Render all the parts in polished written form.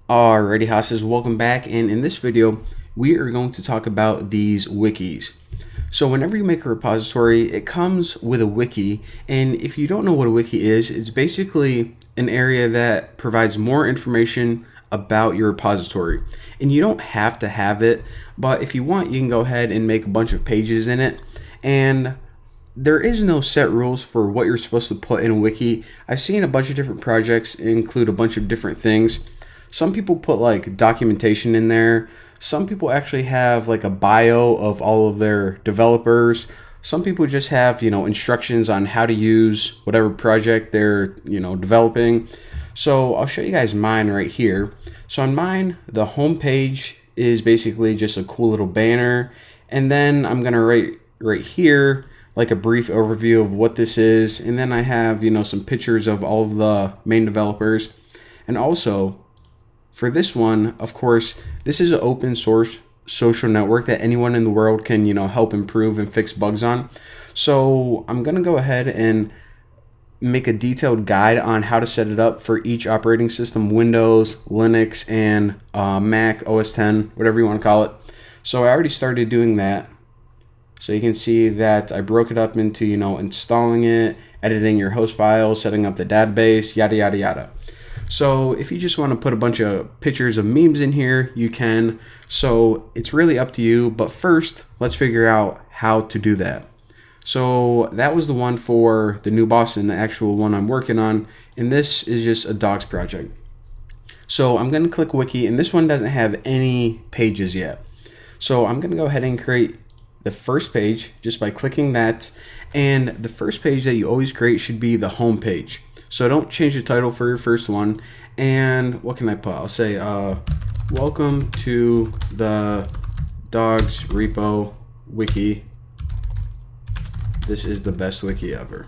Alrighty, hosses, welcome back, and in this video we are going to talk about these wikis. So whenever you make a repository, it comes with a wiki, and if you don't know what a wiki is, it's basically an area that provides more information about your repository. And you don't have to have it, but if you want, you can go ahead and make a bunch of pages in it. And there is no set rules for what you're supposed to put in a wiki. I've seen a bunch of different projects include a bunch of different things. Some people put like documentation in there. Some people actually have like a bio of all of their developers. Some people just have, instructions on how to use whatever project they're, developing. So I'll show you guys mine right here. So on mine, the home page is basically just a cool little banner. And then I'm going to write right here like a brief overview of what this is. And then I have, some pictures of all of the main developers. And also, for this one, of course, this is an open source social network that anyone in the world can, help improve and fix bugs on. So I'm going to go ahead and make a detailed guide on how to set it up for each operating system: Windows, Linux, and Mac OS X, whatever you want to call it. So I already started doing that. So you can see that I broke it up into, installing it, editing your host files, setting up the database, yada, yada, yada. So if you just want to put a bunch of pictures of memes in here, you can. So it's really up to you. But first, let's figure out how to do that. So that was the one for the new boss and the actual one I'm working on. And this is just a docs project. So I'm going to click wiki, and this one doesn't have any pages yet. So I'm going to go ahead and create the first page just by clicking that. And the first page that you always create should be the home page. So don't change the title for your first one. And what can I put? I'll say, welcome to the dogs repo wiki. This is the best wiki ever.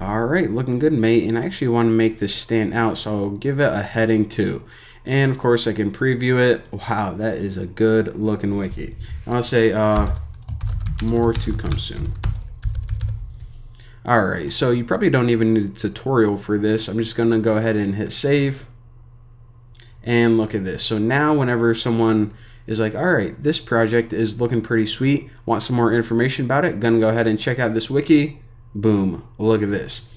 All right, looking good, mate. And I actually want to make this stand out, so I'll give it a heading too. And of course I can preview it. Wow, that is a good looking wiki. I'll say, more to come soon. Alright, so you probably don't even need a tutorial for this. I'm just going to go ahead and hit save. And look at this. So now whenever someone is like, alright, this project is looking pretty sweet, want some more information about it, gonna go ahead and check out this wiki. Boom, look at this.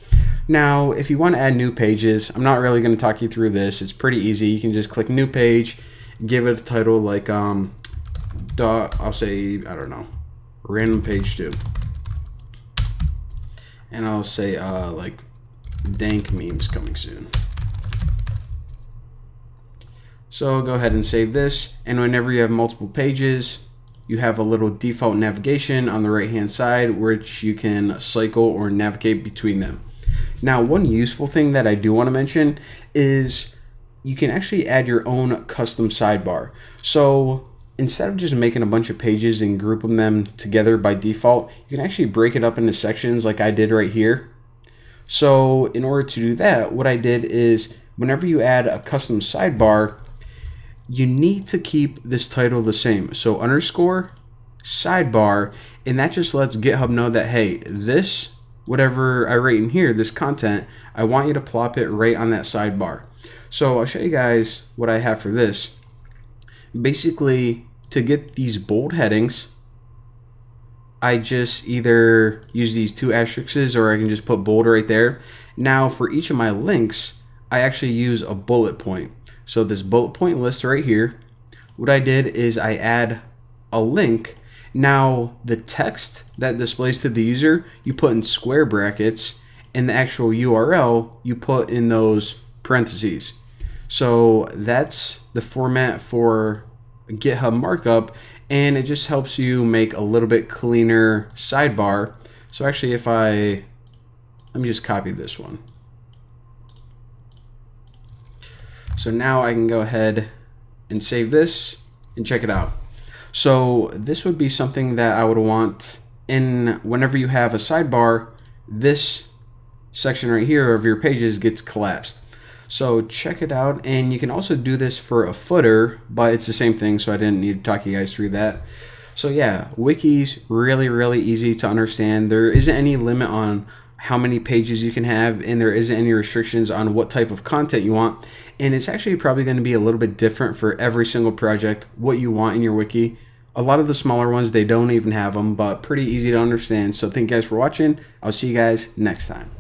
Now, if you want to add new pages, I'm not really going to talk you through this. It's pretty easy. You can just click new page, give it a title like, I'll say, I don't know, random page 2. And I'll say like dank memes coming soon. So go ahead and save this, and whenever you have multiple pages, you have a little default navigation on the right hand side which you can cycle or navigate between them. Now, one useful thing that I do want to mention is you can actually add your own custom sidebar. So instead of just making a bunch of pages and grouping them together by default, you can actually break it up into sections like I did right here. So in order to do that, what I did is whenever you add a custom sidebar, you need to keep this title the same. So underscore sidebar, and that just lets GitHub know that, hey, this, whatever I write in here, this content, I want you to plop it right on that sidebar. So I'll show you guys what I have for this. Basically, to get these bold headings, I just either use these 2 asterisks or I can just put bold right there. Now for each of my links, I actually use a bullet point. So this bullet point list right here, what I did is I add a link. Now the text that displays to the user, you put in square brackets, and the actual URL, you put in those parentheses. So that's the format for GitHub markup, and it just helps you make a little bit cleaner sidebar. So actually, let me just copy this one. So now I can go ahead and save this and check it out. So this would be something that I would want in whenever you have a sidebar, this section right here of your pages gets collapsed. So check it out, and you can also do this for a footer, but it's the same thing, so I didn't need to talk you guys through that. So yeah, Wiki's really, really easy to understand. There isn't any limit on how many pages you can have, and there isn't any restrictions on what type of content you want. And it's actually probably going to be a little bit different for every single project, what you want in your wiki. A lot of the smaller ones, they don't even have them, but pretty easy to understand. So thank you guys for watching. I'll see you guys next time.